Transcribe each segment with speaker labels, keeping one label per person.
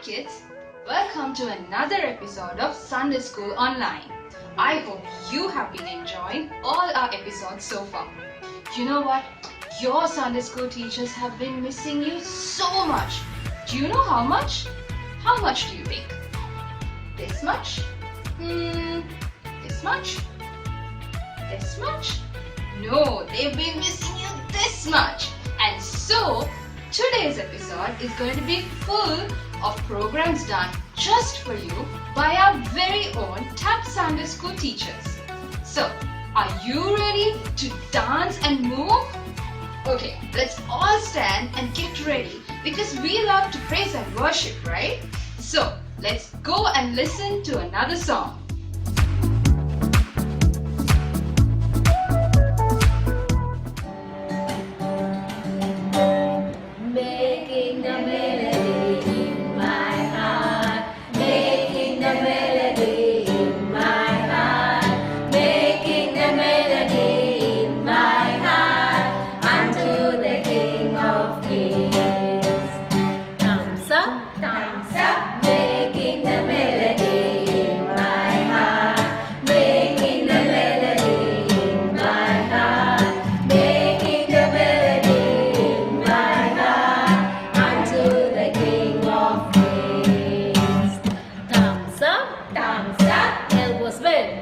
Speaker 1: kids, welcome to another episode of Sunday School Online. I hope you have been enjoying all our episodes so far. You know what? Your Sunday school teachers have been missing you so much. Do you know how much? How much do you think? This much? This much? This much? No, they've been missing you this much. And so, today's episode is going to be full of programs done just for you by our very own TAP Sunday School teachers. So, are you ready to dance and move? Okay, let's all stand and get ready because we love to praise and worship, right? So, let's go and listen to another song.
Speaker 2: Making the melody in my heart, making the melody in my heart, making the melody in my heart, unto the King of Kings. Thumbs up, making the melody in my heart, making the melody in my heart, making the melody in my heart, unto the King of Kings. Thumbs up, elbows bent,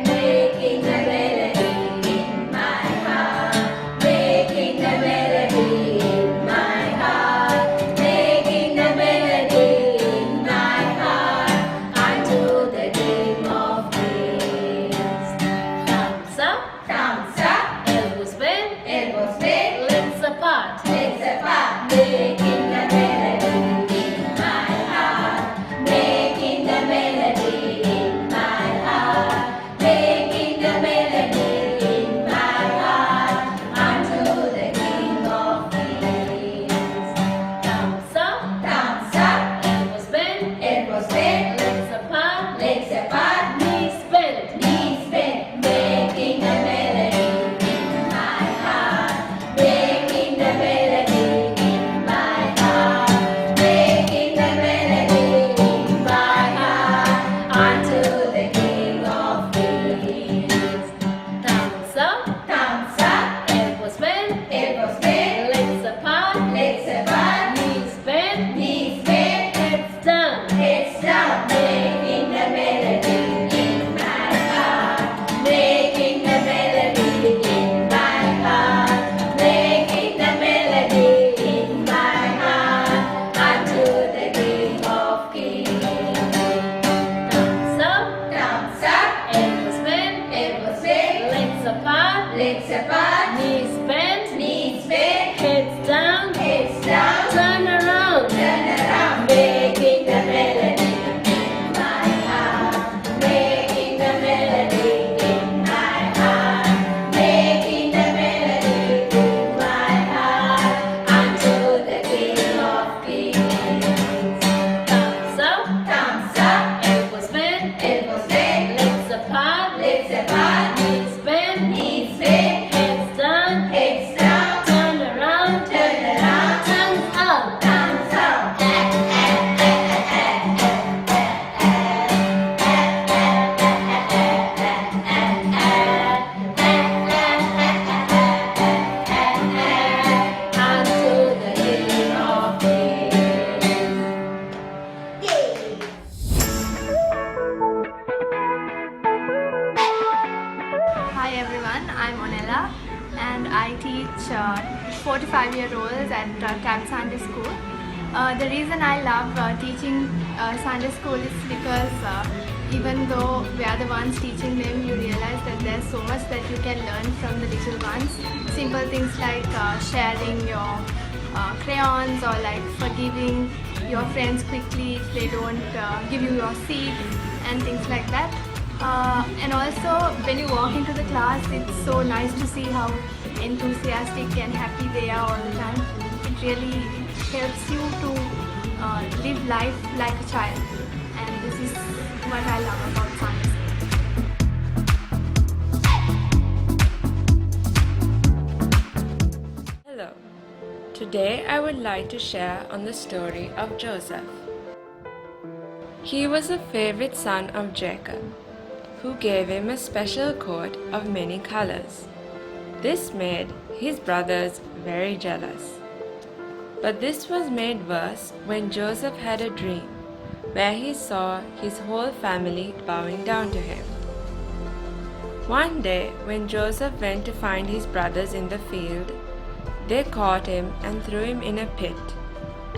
Speaker 2: making the melody in my heart, making the melody in my heart, making the melody in my heart, unto the King of Kings. Thumbs up, elbows bent, legs apart, making the melody in my heart, making the melody in my heart, making the melody in my heart, unto the King of Kings. Thumbs up, elbows bent, legs apart, knees bent, making the melody in my heart, making the melody in my heart, making the melody in my heart, unto the King of Kings. Thumbs up, elbows bent, legs apart, knees bent, heads down, making the melody in my heart, making the melody in my heart, making the melody in my heart, unto the King of Kings. Thumbs up, elbows bent, legs apart, knees bent, heads down, turn around, making the melody in my heart, making the melody in my heart, making the melody in my heart, unto the King of Kings. Thumbs up, elbows bent, legs apart, knees bent, heads down, turn around, tongues out. Unto the King of Kings. Yay!
Speaker 3: Hi everyone, I'm Onella and I teach 4 to 5 year olds at TAP Sunday School. The reason I love teaching Sunday School is because even though we are the ones teaching them, you realize that there's so much that you can learn from the little ones. Simple things like sharing your crayons or like forgiving your friends quickly if they don't give you your seat and things like that. And also when you walk into the class, it's so nice to see how enthusiastic and happy they are all the time. It really helps you to live life like a child, and this is what I love about Sunday School.
Speaker 4: Hello. Today I would like to share on the story of Joseph. He was a favorite son of Jacob, who gave him a special coat of many colors. This made his brothers very jealous. But this was made worse when Joseph had a dream where he saw his whole family bowing down to him. One day, when Joseph went to find his brothers in the field, they caught him and threw him in a pit,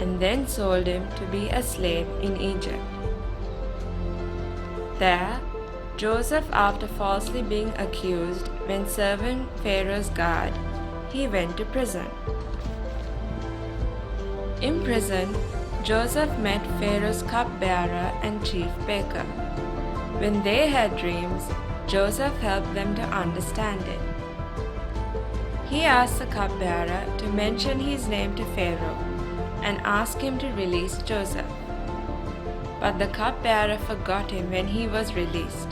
Speaker 4: and then sold him to be a slave in Egypt. There, Joseph, after falsely being accused when serving Pharaoh's guard, he went to prison. In prison, Joseph met Pharaoh's cupbearer and chief baker. When they had dreams, Joseph helped them to understand it. He asked the cupbearer to mention his name to Pharaoh and ask him to release Joseph. But the cupbearer forgot him when he was released.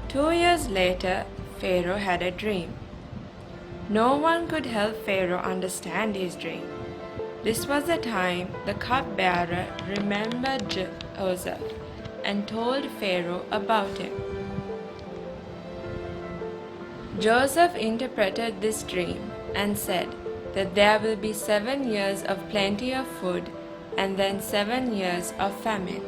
Speaker 4: 2 years later, Pharaoh had a dream. No one could help Pharaoh understand his dream. This was the time the cupbearer remembered Joseph and told Pharaoh about him. Joseph interpreted this dream and said that there will be 7 years of plenty of food and then 7 years of famine.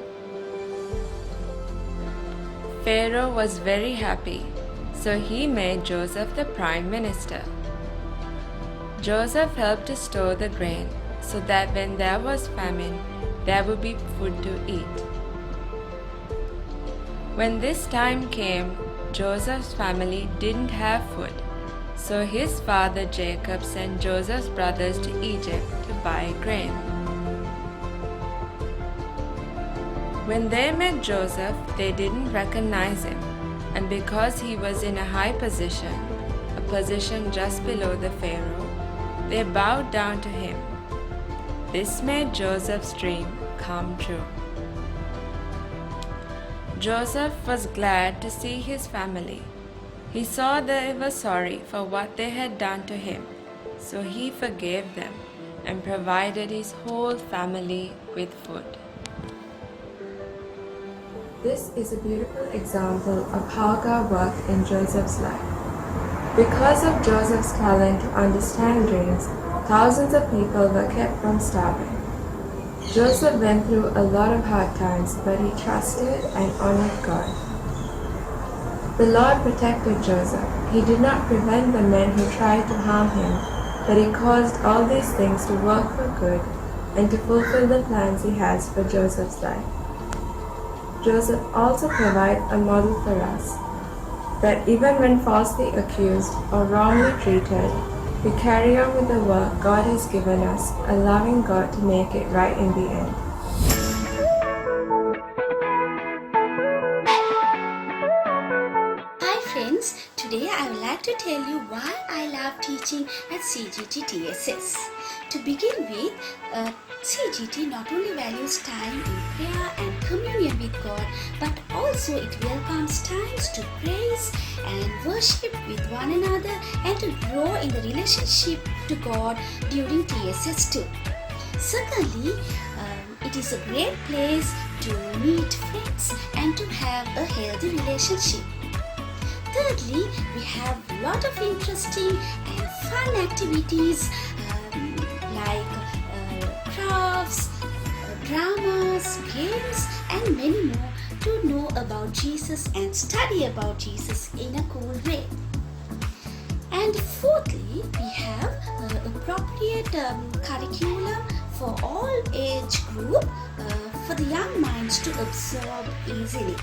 Speaker 4: Pharaoh was very happy, so he made Joseph the prime minister. Joseph helped to store the grain so that when there was famine, there would be food to eat. When this time came, Joseph's family didn't have food, so his father Jacob sent Joseph's brothers to Egypt to buy grain. When they met Joseph, they didn't recognize him, and because he was in a high position, a position just below the Pharaoh, they bowed down to him. This made Joseph's dream come true. Joseph was glad to see his family. He saw they were sorry for what they had done to him, so he forgave them and provided his whole family with food. This is a beautiful example of how God worked in Joseph's life. Because of Joseph's talent to understand dreams, thousands of people were kept from starving. Joseph went through a lot of hard times, but he trusted and honored God. The Lord protected Joseph. He did not prevent the men who tried to harm him, but he caused all these things to work for good and to fulfill the plans he has for Joseph's life. Joseph also provides a model for us, that even when falsely accused or wrongly treated, we carry on with the work God has given us, allowing God to make it right in the end.
Speaker 2: Hi friends, today I would like to tell you why I love teaching at CGT TSS. To begin with, CGT not only values time in prayer and communion with God, but also it welcomes times to praise and worship with one another and to grow in the relationship to God during TSS too. Secondly, it is a great place to meet friends and to have a healthy relationship. Thirdly, we have a lot of interesting and fun activities like crafts, dramas, games and many more to know about Jesus and study about Jesus in a cool way. And fourthly, we have appropriate curriculum for all age group for the young minds to absorb easily.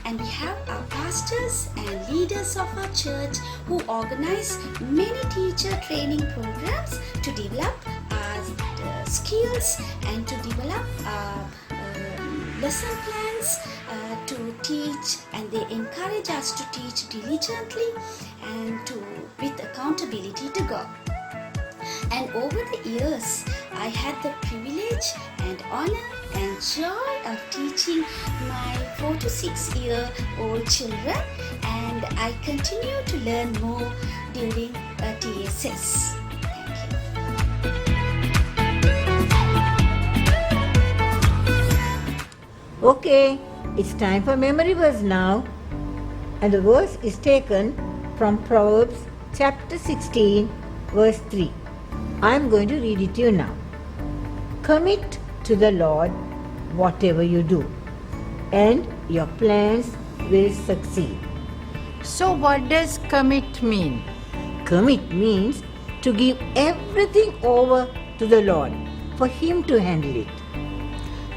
Speaker 2: And we have our pastors and leaders of our church who organize many teacher training programs to develop our skills and to develop our lesson plans to teach, and they encourage us to teach diligently and with accountability to God. And over the years, I had the privilege and honor and joy of teaching my 4 to 6 year old children, and I continue to learn more during TSS. Thank you.
Speaker 5: Okay, it's time for memory verse now. And the verse is taken from Proverbs chapter 16, verse 3. I'm going to read it to you now. Commit to the Lord whatever you do, and your plans will succeed.
Speaker 6: So, what does commit mean?
Speaker 5: Commit means to give everything over to the Lord for Him to handle it.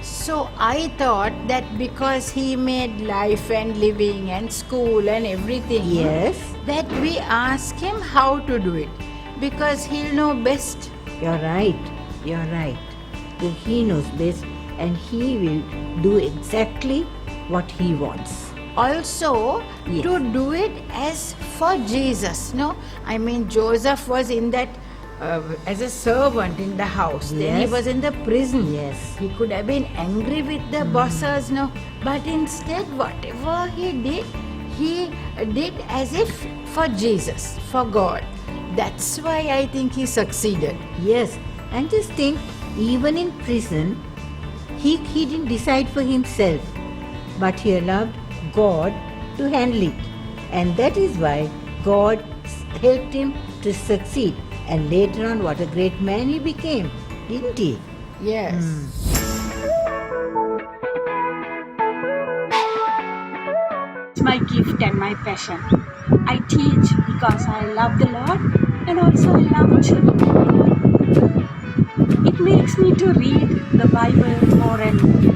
Speaker 6: So, I thought that because He made life and living and school and everything,
Speaker 5: Yes,
Speaker 6: that we ask Him how to do it because He'll know best.
Speaker 5: you're right. You're right. He knows best and He will do exactly what He wants.
Speaker 6: Also,
Speaker 5: Yes.
Speaker 6: to do it as for Jesus. No, I mean, Joseph was in that as a servant in the house. Then he
Speaker 5: Yes.
Speaker 6: was in the prison.
Speaker 5: Yes.
Speaker 6: He could have been angry with the bosses, no, but instead, whatever he did as if for Jesus, for God. That's why I think he succeeded.
Speaker 5: Yes, and just think, even in prison, he didn't decide for himself, but he allowed God to handle it. And that is why God helped him to succeed. And later on, what a great man he became, didn't he?
Speaker 6: Yes.
Speaker 7: It's my gift and my passion. I teach because I love the Lord and also I love children. It makes me to read the Bible more and more.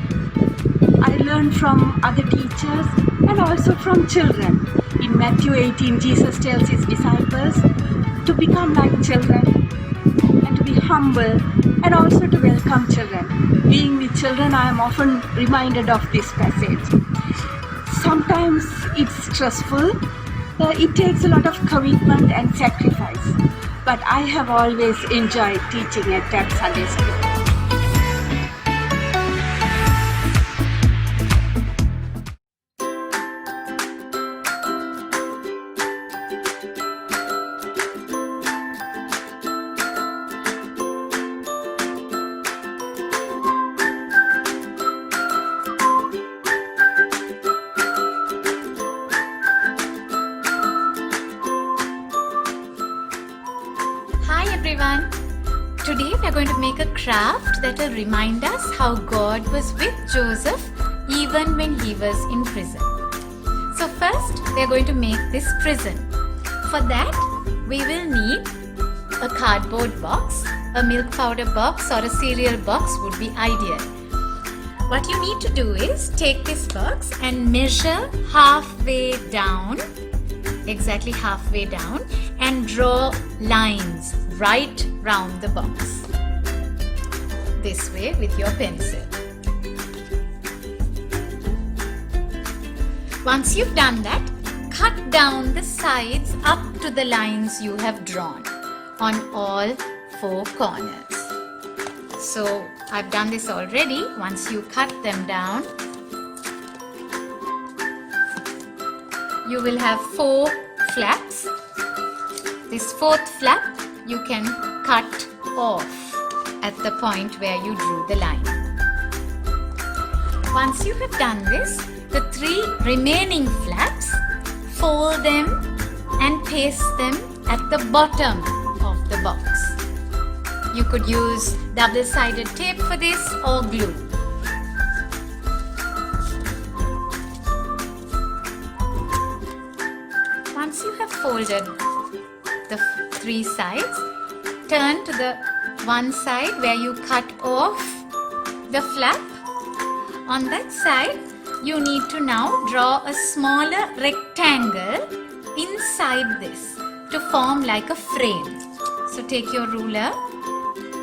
Speaker 7: I learn from other teachers and also from children. In Matthew 18, Jesus tells his disciples to become like children and to be humble and also to welcome children. Being with children, I am often reminded of this passage. Sometimes it's stressful, it takes a lot of commitment and sacrifice, but I have always enjoyed teaching at that Sunday school.
Speaker 8: Hi everyone! Today we are going to make a craft that will remind us how God was with Joseph even when he was in prison. So first we are going to make this prison. For that we will need a cardboard box, a milk powder box or a cereal box would be ideal. What you need to do is take this box and measure halfway down, exactly halfway down, and draw lines right round the box. This way with your pencil. Once you've done that, cut down the sides up to the lines you have drawn on all four corners. So I've done this already. Once you cut them down, you will have four flaps. This fourth flap you can cut off at the point where you drew the line. Once you have done this, the three remaining flaps, fold them and paste them at the bottom of the box. You could use double-sided tape for this or glue. Once you have folded the three sides, turn to the one side where you cut off the flap. On that side, you need to now draw a smaller rectangle inside this to form like a frame. So take your ruler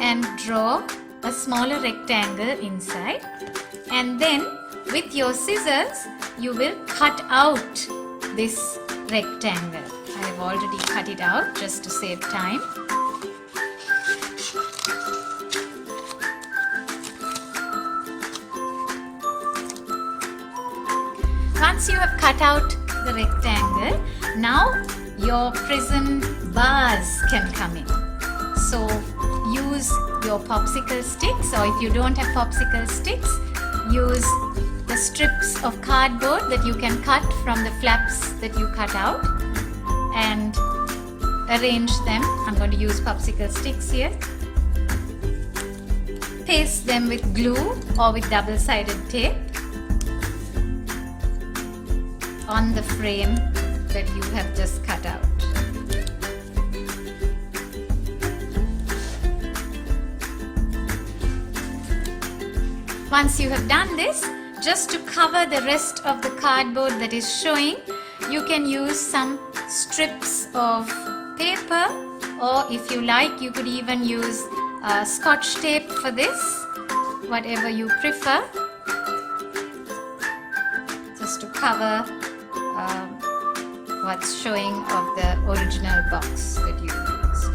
Speaker 8: and draw a smaller rectangle inside, and then with your scissors you will cut out this rectangle. I have already cut it out just to save time. Once you have cut out the rectangle, now your prison bars can come in. So use your popsicle sticks, or if you don't have popsicle sticks, use the the strips of cardboard that you can cut from the flaps that you cut out and arrange them. I'm going to use popsicle sticks here. Paste them with glue or with double-sided tape on the frame that you have just cut out. Once you have done this, just to cover the rest of the cardboard that is showing, you can use some strips of paper, or if you like, you could even use scotch tape for this, whatever you prefer, just to cover what's showing of the original box that you used.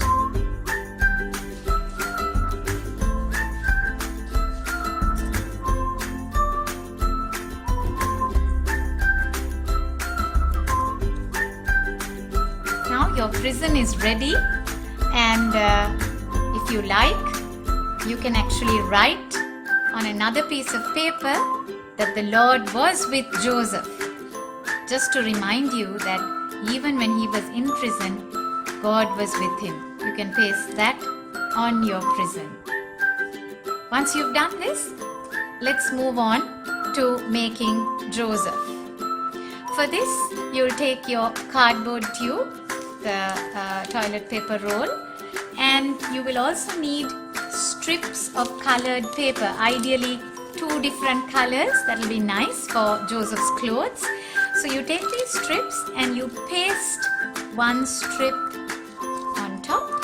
Speaker 8: Now your prison is ready, and if you like, you can actually write on another piece of paper that the Lord was with Joseph, just to remind you that even when he was in prison, God was with him. You can paste that on your prison. Once you've done this, let's move on to making Joseph. For this, you'll take your cardboard tube, the toilet paper roll, and you will also need strips of colored paper, ideally 2 different colors. That will be nice for Joseph's clothes. So you take these strips and you paste one strip on top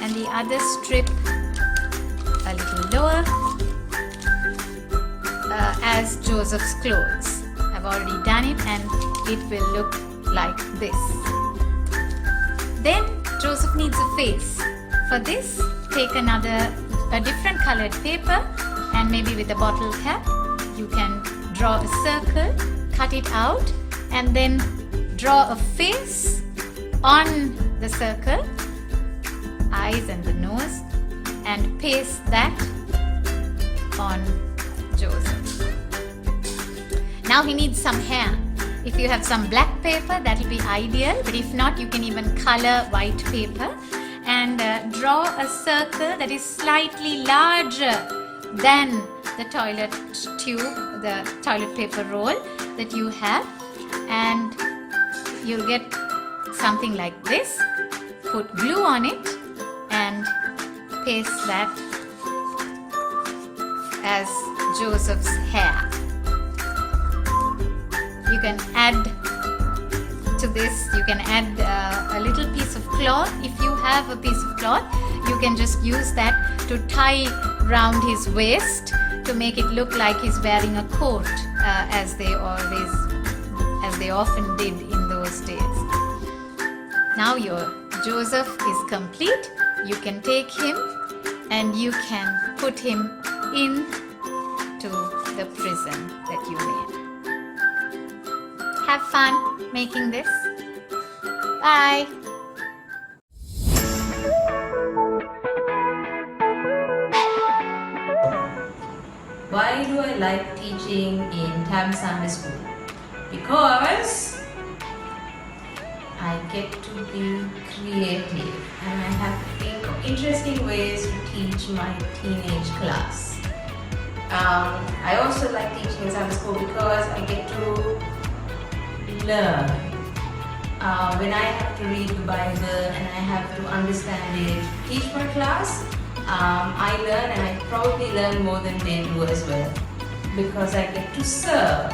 Speaker 8: and the other strip a little lower as Joseph's clothes. I've already done it and it will look like this. Then Joseph needs a face. For this, take a different colored paper, and maybe with a bottle cap, you can draw a circle, cut it out, and then draw a face on the circle, eyes and the nose, and paste that on Joseph. Now he needs some hair. If you have some black paper, that will be ideal, but if not, you can even color white paper and draw a circle that is slightly larger than the toilet tube, the toilet paper roll that you have, and you'll get something like this. Put glue on it and paste that as Joseph's hair. You can add to this, you can add a little piece of cloth. If you have a piece of cloth, you can just use that to tie round his waist to make it look like he's wearing a coat, as they often did in those days. Now your Joseph is complete. You can take him and you can put him into the prison that you made. Have fun making this. Bye.
Speaker 9: Why do I like teaching in Tab Sunday School? Because I get to be creative and I have to think of interesting ways to teach my teenage class. I also like teaching in Sunday School because I get to learn. When I have to read the Bible and I have to understand it, teach my class, I learn, and I probably learn more than they do as well, because I get to serve.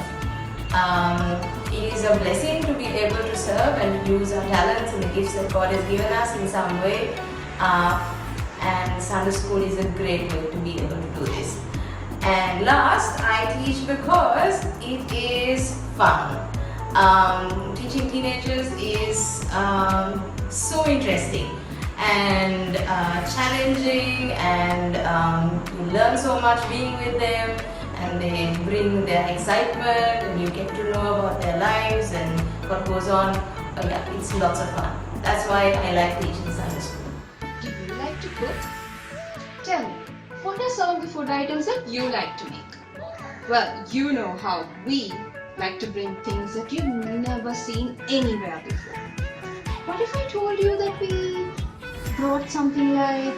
Speaker 9: It is a blessing to be able to serve and to use our talents and the gifts that God has given us in some way, and Sunday School is a great way to be able to do this. And last, I teach because it is fun. Teaching teenagers is so interesting and challenging, and you learn so much being with them, and they bring their excitement and you get to know about their lives and what goes on. Yeah, it's lots of fun. That's why I like teaching Sunday School.
Speaker 1: Do you like to cook? Tell me, what are some of the food items that you like to make? Well, you know how we like to bring things that you've never seen anywhere before. What if I told you that we brought something like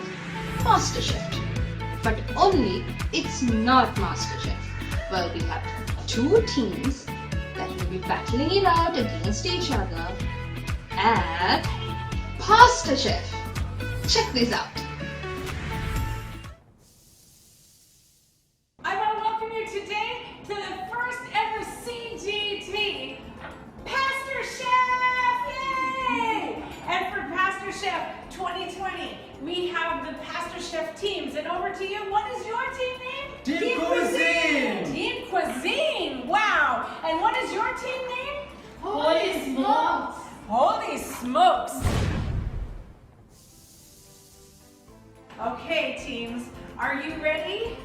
Speaker 1: MasterChef? But only it's not MasterChef. Well, we have two teams that will be battling it out against each other at PastaChef. Check this out.
Speaker 10: I want to welcome you today to the first ever CGT Pastor Chef! Yay! And for Pastor Chef 2020, we have the Pastor Chef teams. And over to you, what is your team name?
Speaker 11: Team Cuisine!
Speaker 10: Team Cuisine! Wow! And what is your team name?
Speaker 2: Holy smokes!
Speaker 10: Holy smokes! Okay, teams, are you ready?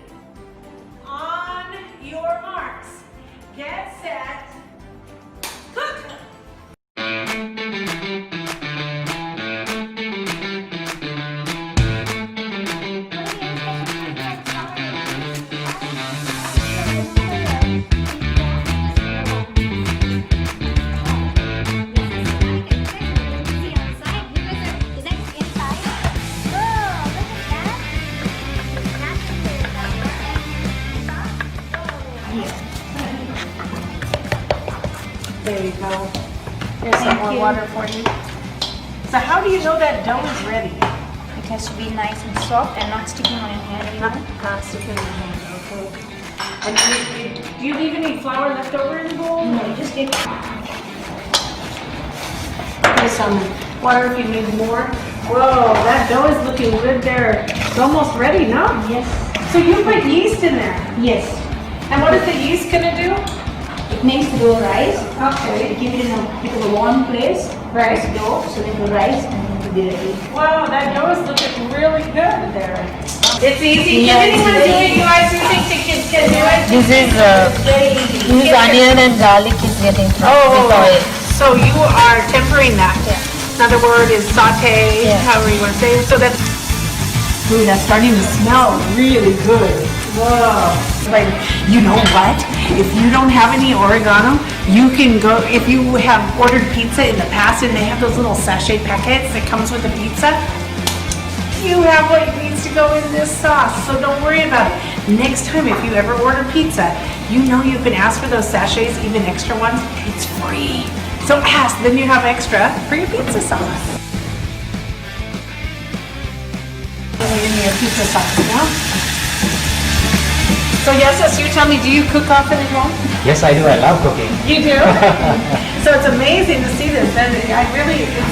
Speaker 10: On your marks, get set, cook! There you go. Here's some more water for you. So how do you know that dough is ready?
Speaker 12: It has to be nice and soft and not sticking on your hand anymore.
Speaker 10: Not sticking in your hand, okay. And do you leave any flour left over in the bowl?
Speaker 12: No, just get
Speaker 10: Here's some water if you need more. Whoa, that dough is looking good there. It's almost ready, no?
Speaker 12: yes,
Speaker 10: So you put yeast in there.
Speaker 12: yes.
Speaker 10: And what is the yeast gonna do?
Speaker 12: It makes the dough rise.
Speaker 10: Okay.
Speaker 12: Keep it in a bit of a warm place.
Speaker 10: Right.
Speaker 12: This dough so it will rise and it will be ready.
Speaker 10: Wow, that dough is looking really good there. It's easy.
Speaker 12: Yeah,
Speaker 10: Can anyone
Speaker 12: it's
Speaker 10: do
Speaker 12: very
Speaker 10: it? You guys, you think the kids can do it?
Speaker 12: This is onion and garlic is getting
Speaker 10: Oh, so you are tempering that.
Speaker 12: Yeah.
Speaker 10: Another word is saute,
Speaker 12: Yeah.
Speaker 10: however you want to say it. So that's, ooh, that's starting to smell really good. Whoa. Like, you know what? If you don't have any oregano, you can go, if you have ordered pizza in the past and they have those little sachet packets that comes with the pizza, you have what needs to go in this sauce, so don't worry about it. Next time, if you ever order pizza, you know you can ask for those sachets, even extra ones. It's free. So ask, then you have extra for your pizza sauce. In your pizza sauce, you know? So yes, you tell me, do you cook often at home?
Speaker 11: Yes, I do. I love cooking.
Speaker 10: You do? So it's amazing to see this, and it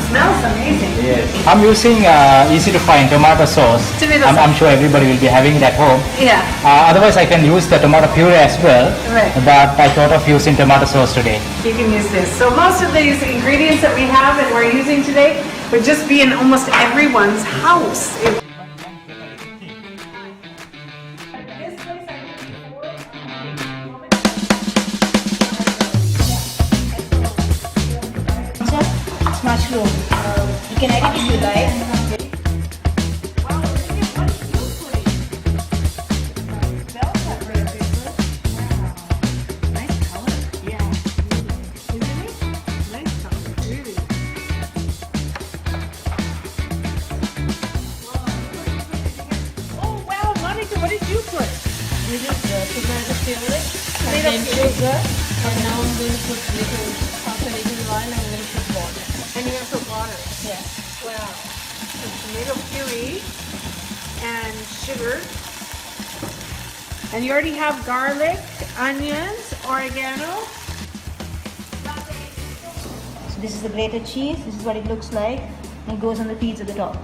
Speaker 10: smells amazing.
Speaker 11: Yes. I'm using easy to find tomato sauce.
Speaker 10: Tomato
Speaker 11: I'm sure everybody will be having it at home.
Speaker 10: Yeah.
Speaker 11: Otherwise, I can use the tomato puree as well.
Speaker 10: Right.
Speaker 11: But I thought of using tomato sauce today.
Speaker 10: You can use this. So most of these ingredients that we have and we're using today would just be in almost everyone's house.
Speaker 12: It's mushroom. You can add it if you like.
Speaker 10: Oh wow, Monica, what did you put?
Speaker 12: This is tomato puree
Speaker 10: Tomato
Speaker 12: and then
Speaker 10: puree.
Speaker 12: sugar. And now I'm going to put after a little while I'm going to put water.
Speaker 10: And you're gonna put water.
Speaker 12: Yeah.
Speaker 10: Wow. So tomato puree and sugar. And you already have garlic, onions, oregano.
Speaker 12: So this is the grated cheese. This is what it looks like. And it goes on the pizza at the top.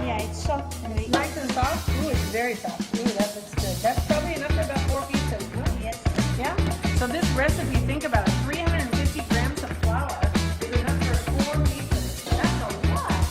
Speaker 12: Yeah, it's soft and very
Speaker 10: Nice and soft. Ooh, it's very soft. Ooh, that looks good. That's probably enough for about 4 pizzas. No?
Speaker 12: yes.
Speaker 10: Yeah? So this recipe, think about it, 350 grams of flour is enough for 4 pizzas. That's a lot.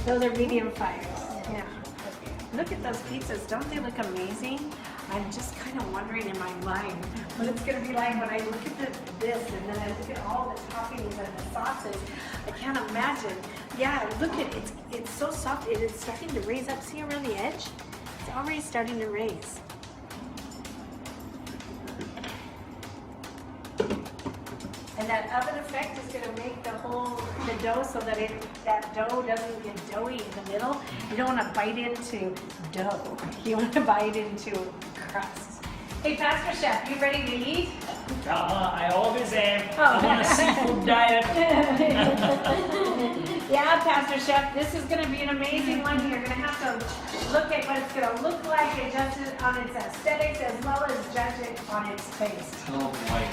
Speaker 7: Those are medium fires. Yeah. Look at those pizzas. Don't they look amazing? I'm just kind of wondering in my mind what it's going to be like when I look at this and then I look at all the toppings and the sauces. I can't imagine. Yeah, look at it. It's so soft. It is starting to raise up. See around the edge? It's already starting to raise. And that oven effect is going to make the dough so that that dough doesn't get doughy in the middle. You don't want to bite into dough. You want to bite into crust. Hey, Pastor Chef, you ready to eat?
Speaker 13: I always am. I'm on a seafood diet.
Speaker 7: Yeah, Pastor Chef, this is going to be an amazing one. You're going to have to look at what it's going to look like and judge it on its aesthetics as well as judge it on its taste.
Speaker 13: Oh boy.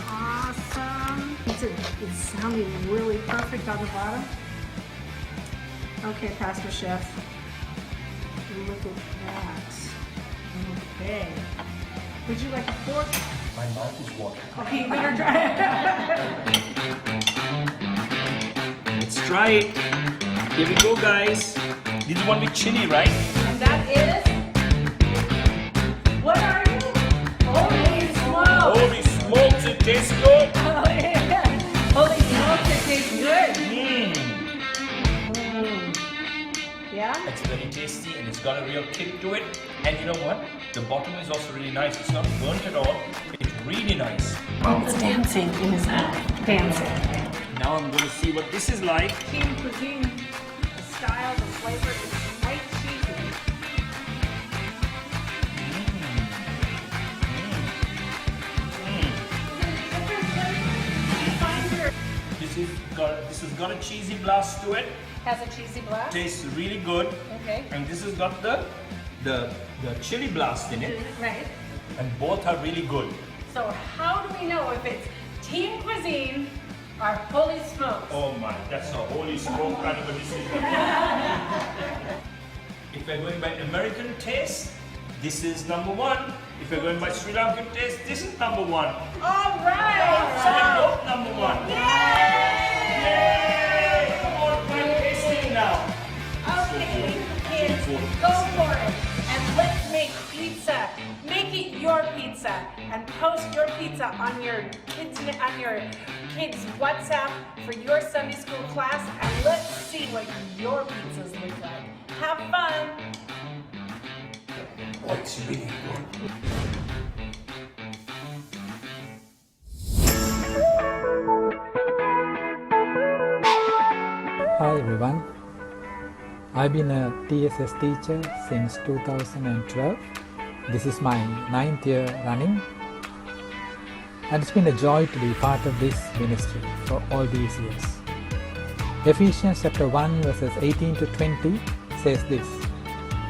Speaker 7: Awesome. It's sounding really perfect on the bottom. Okay, Pastor Chef. Look at that. Okay. Would you like a fork?
Speaker 13: My mouth is watering.
Speaker 7: Okay, you better try it.
Speaker 13: Let's try it. Here we go, guys. This is one with chili, right?
Speaker 7: And that is. What are you? Holy smokes!
Speaker 13: Holy smokes, it tastes good.
Speaker 7: Oh, yeah. Holy smokes, it tastes good. Yeah?
Speaker 13: It's very tasty and it's got a real kick to it. And you know what? The bottom is also really nice. It's not burnt at all. It's really nice.
Speaker 7: Oh, it's dancing in his mouth. Dancing.
Speaker 13: Now I'm going to see what this is like.
Speaker 7: Team cuisine, the style, the flavor is quite cheesy.
Speaker 13: This has got a cheesy blast to it.
Speaker 7: Has a cheesy blast?
Speaker 13: Tastes really good.
Speaker 7: Okay.
Speaker 13: And this has got the chili blast in it.
Speaker 7: Right.
Speaker 13: And both are really good.
Speaker 7: So how do we know if it's team cuisine or holy smokes?
Speaker 13: Oh my, that's a holy smoke kind of a decision. If we're going by American taste, this is number one. If we're going by Sri Lankan taste, this is number one.
Speaker 7: All right.
Speaker 13: So they're both number one. Yay! Come on, try tasting now.
Speaker 7: Okay, kids, go for it. And let's make pizza. Make it your pizza and post your pizza on your kids' WhatsApp for your Sunday school class, and let's see what your pizzas look like. Have fun.
Speaker 13: That's really good.
Speaker 14: Hi everyone, I've been a TSS teacher since 2012 This is my 9th year running, and it's been a joy to be part of this ministry for all these years. Ephesians chapter 1 verses 18 to 20 says this: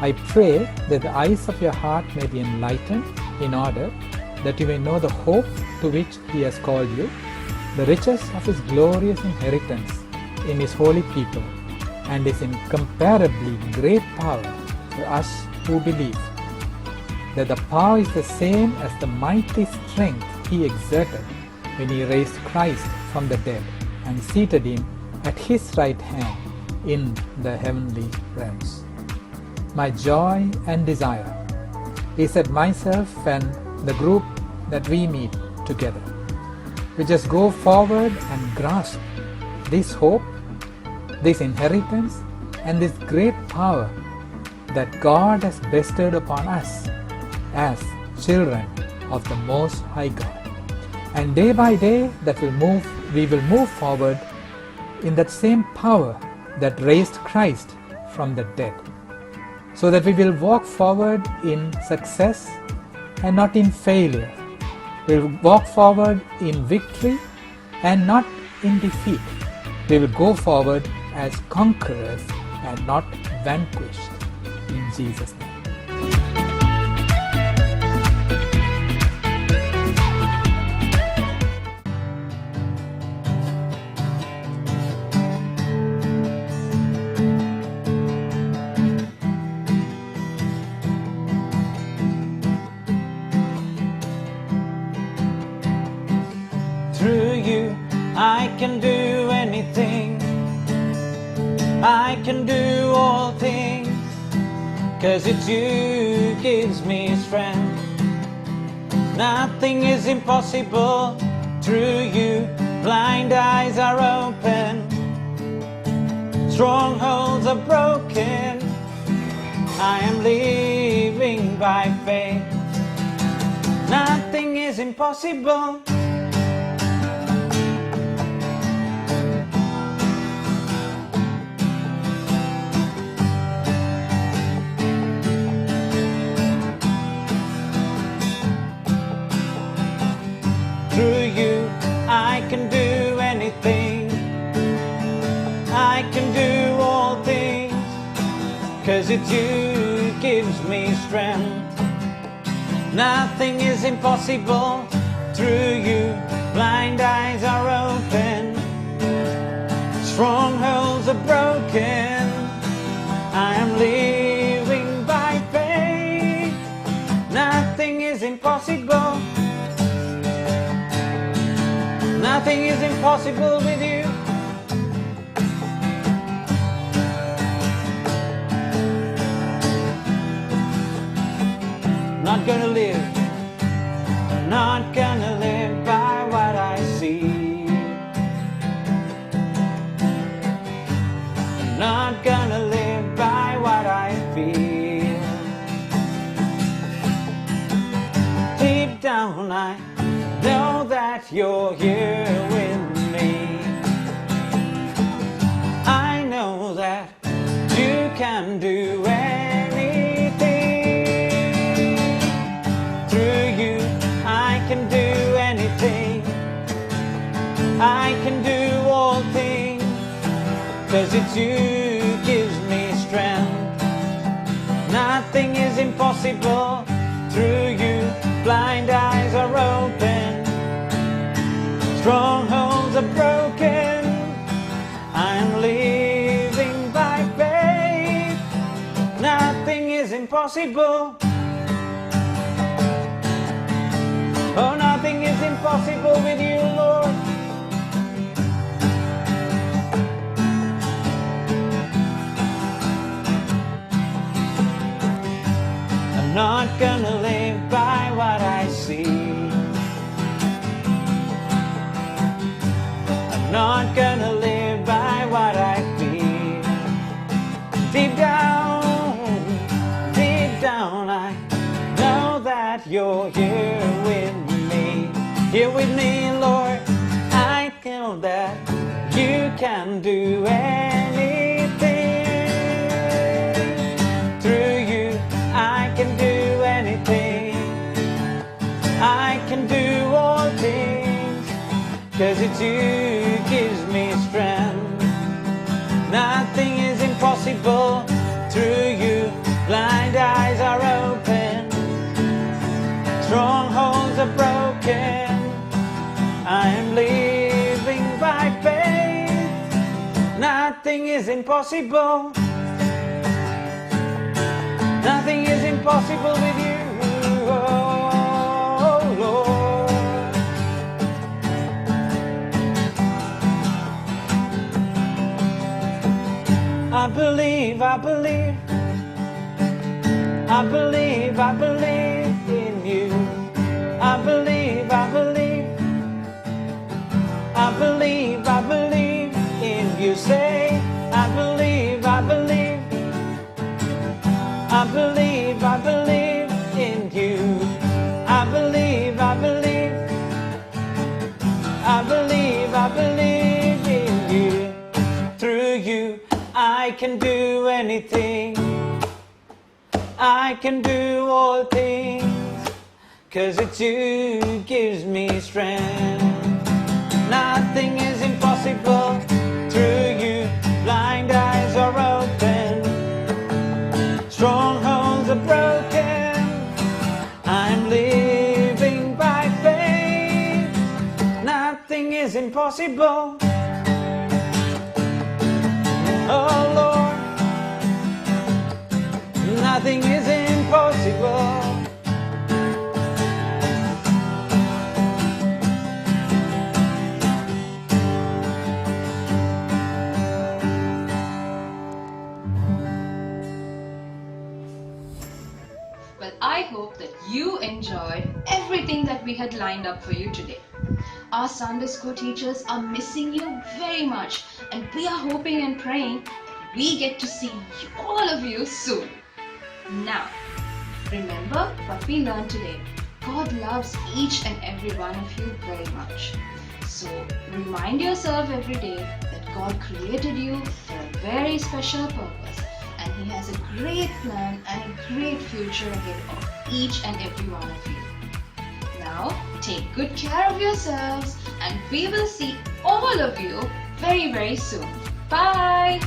Speaker 14: I pray that the eyes of your heart may be enlightened, in order that you may know the hope to which He has called you, the riches of His glorious inheritance in His holy people, and His incomparably great power for us who believe. That the power is the same as the mighty strength He exerted when He raised Christ from the dead and seated Him at His right hand in the heavenly realms. My joy and desire is that myself and the group that we meet together, we just go forward and grasp this hope, this inheritance, and this great power that God has bestowed upon us as children of the Most High God. And day by day we will move forward in that same power that raised Christ from the dead, so that we will walk forward in success and not in failure. We will walk forward in victory and not in defeat. We will go forward as conquerors and not vanquished. In Jesus' name.
Speaker 15: Through you, I can do anything. I can do all things, 'cause it's you gives me strength. Nothing is impossible. Through you, blind eyes are open, strongholds are broken. I am living by faith. Nothing is impossible. Through you, I can do anything. I can do all things, 'cause it's you gives me strength. Nothing is impossible. Through you, blind eyes are open, strongholds are broken. I am living by faith. Nothing is impossible. Nothing is impossible with you. Not gonna live, not gonna live by what I see. Not gonna live by what I feel. Deep down I know that you're here with me. I know that you can do anything. Through you, I can do anything. I can do all things, 'cause it's you gives me strength. Nothing is impossible. Through you, blind eyes are open, strongholds are broken. I'm living by faith. Nothing is impossible. Oh, nothing is impossible with you, Lord. I'm not gonna live by what I see. I'm not gonna live by what I feel. Deep down, I know that you're here with me. Here with me, Lord. I know that you can do anything. Through you, I can do anything. I can do all things, 'cause it's you gives me strength. Nothing is impossible through you. Blind eyes are open, strongholds are broken. I am living by faith. Nothing is impossible. Nothing is impossible with you, oh Lord. I believe, I believe, I believe, I believe in you. I believe, I believe, I believe, I believe in you. Say, I believe, I believe, I believe, I believe in you. I believe, I believe, I believe, I believe in you. Through you, I can do anything. I can do all things, 'cause it's you gives me strength. Nothing is impossible through you. Blind eyes are open, strongholds are broken. I'm living by faith. Nothing is impossible. Oh Lord, nothing is impossible.
Speaker 1: Well, I hope that you enjoyed everything that we had lined up for you today. Our Sunday school teachers are missing you very much, and we are hoping and praying that we get to see all of you soon. Now, remember what we learned today. God loves each and every one of you very much. So remind yourself every day that God created you for a very special purpose, and He has a great plan and a great future ahead of each and every one of you. Now, take good care of yourselves, and we will see all of you very, very soon. Bye!